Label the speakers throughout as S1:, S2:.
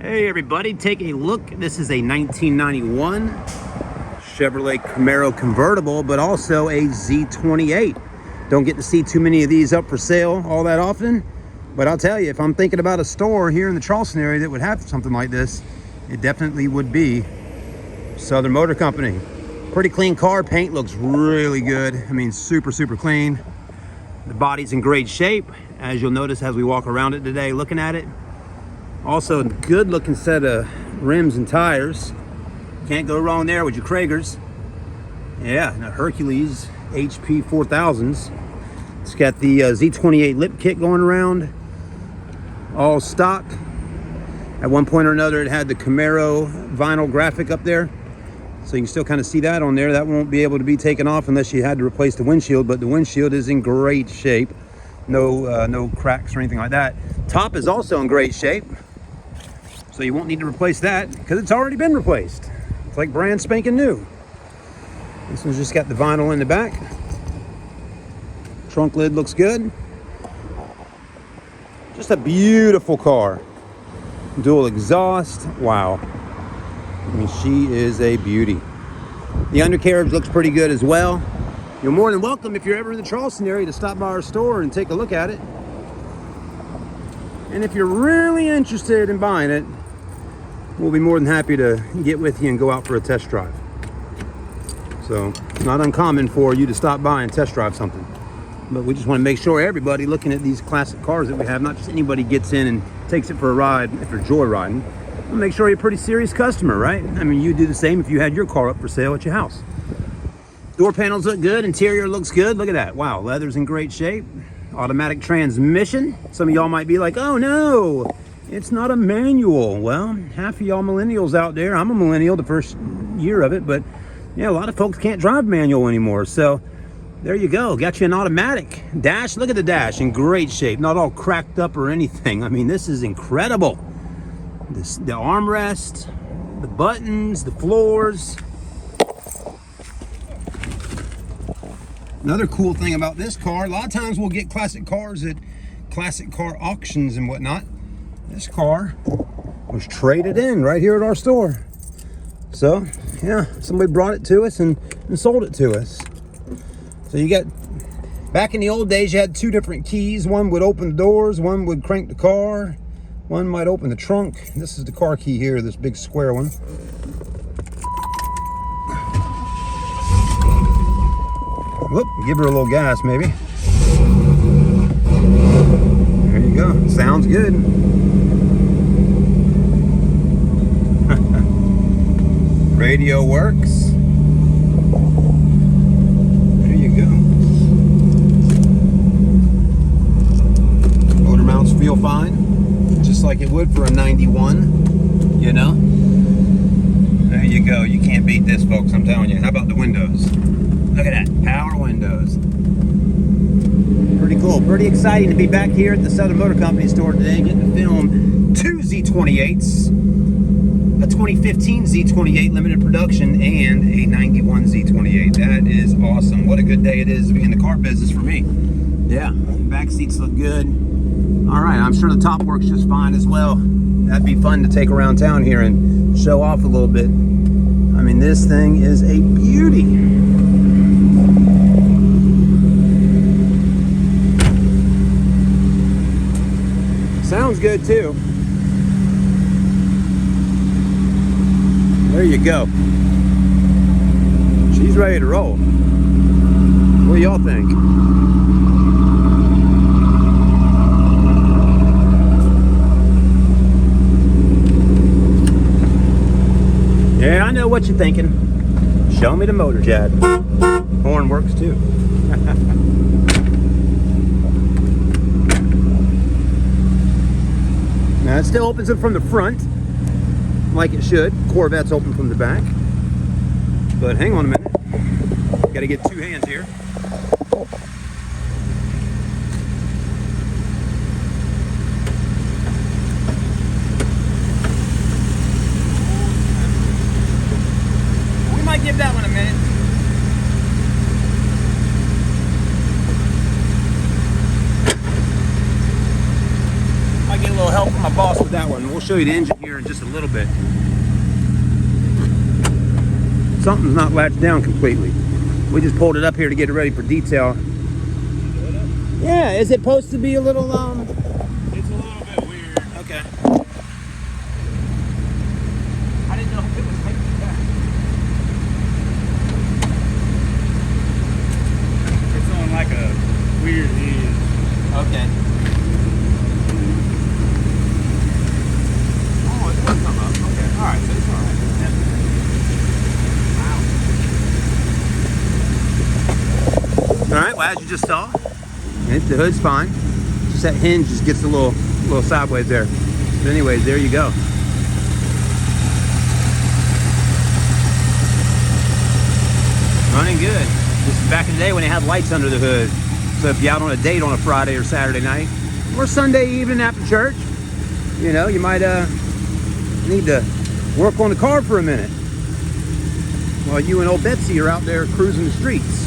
S1: Hey everybody, take a look. This is a 1991 Chevrolet Camaro Convertible, but also a Z28. Don't get to see too many of these up for sale all that often, but I'll tell you, if I'm thinking about a store here in the Charleston area that would have something like this, it definitely would be Southern Motor Company. Pretty clean car. Paint looks really good. I mean, super clean. The body's in great shape, as you'll notice as we walk around it today looking at it. Also, a good looking set of rims and tires. Can't go wrong there with your Kragers. Yeah, and a Hercules HP 4000s. It's got the Z28 lip kit going around. All stock. At one point or another, it had the Camaro vinyl graphic up there. So you can still kind of see that on there. That won't be able to be taken off unless you had to replace the windshield, but the windshield is in great shape. No cracks or anything like that. Top is also in great shape. So you won't need to replace that because it's already been replaced. It's like brand spanking new. This one's just got the vinyl in the back. Trunk lid looks good. Just a beautiful car. Dual exhaust. Wow. I mean, she is a beauty. The undercarriage looks pretty good as well. You're more than welcome if you're ever in the Charleston area to stop by our store and take a look at it. And if you're really interested in buying it, we'll be more than happy to get with you and go out for a test drive. So it's not uncommon for you to stop by and test drive something. But we just want to make sure everybody looking at these classic cars that we have, not just anybody gets in and takes it for a ride if they're joyriding. We'll make sure you're a pretty serious customer, right? I mean, you'd do the same if you had your car up for sale at your house. Door panels look good. Interior looks good. Look at that. Wow, leather's in great shape. Automatic transmission. Some of y'all might be like, oh no, it's not a manual. Well, half of y'all millennials out there, I'm a millennial the first year of it, but yeah, a lot of folks can't drive manual anymore. So there you go. Got you an automatic dash. Look at the dash, in great shape. Not all cracked up or anything. I mean, this is incredible. The armrest, the buttons, the floors. Another cool thing about this car, a lot of times we'll get classic cars at classic car auctions and whatnot. This car was traded in right here at our store. So, yeah, somebody brought it to us and sold it to us. So you got, back in the old days, you had two different keys. One would open the doors, one would crank the car, one might open the trunk. This is the car key here, this big square one. Whoop, give her a little gas maybe. There you go, sounds good. Radio works. There you go. Motor mounts feel fine, just like it would for a 91, you know? There you go, you can't beat this, folks, I'm telling you. How about the windows? Look at that, power windows. Pretty cool, pretty exciting to be back here at the Southern Motor Company store today, getting to film two Z28s, a 2015 Z28 limited production, and a 91 Z28. That is awesome. What a good day it is to be in the car business for me. Yeah, back seats look good. All right, I'm sure the top works just fine as well. That'd be fun to take around town here and show off a little bit. I mean, this thing is a beauty. Sounds good too. There you go. She's ready to roll. What do y'all think? Yeah, I know what you're thinking. Show me the motor, Chad. Horn works too. Now it still opens it from the front, like it should. Corvette's open from the back. But hang on a minute. Gotta get two hands here. We might give that one a minute. Might get a little help from my boss with that one. We'll show you the engine here in just a little bit. Something's not latched down completely. We just pulled it up here to get it ready for detail. Yeah, is it supposed to be a little,
S2: It's a little bit weird.
S1: Okay. I didn't know if it was taking back.
S2: It's on like a weird edge.
S1: Okay. Oh, it does come up. Okay, alright, so it's alright. Wow. Alright, well, as you just saw, the hood's fine. Just that hinge just gets a little sideways there. But anyways, there you go. Running good. This is back in the day when they had lights under the hood. So if you're out on a date on a Friday or Saturday night, or Sunday evening after church, you know, you might need to work on the car for a minute while you and old Betsy are out there cruising the streets.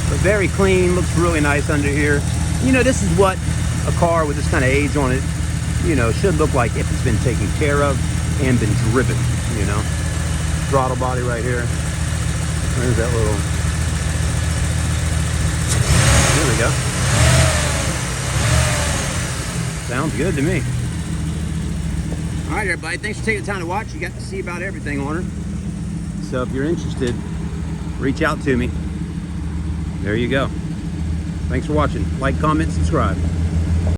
S1: But very clean, looks really nice under here. You know, this is what a car with this kind of age on it, you know, should look like if it's been taken care of and been driven, you know. Throttle body right here. There's that little... There we go. Sounds good to me. All right, everybody. Thanks for taking the time to watch. You got to see about everything on her. So if you're interested, reach out to me. There you go. Thanks for watching. Like, comment, subscribe.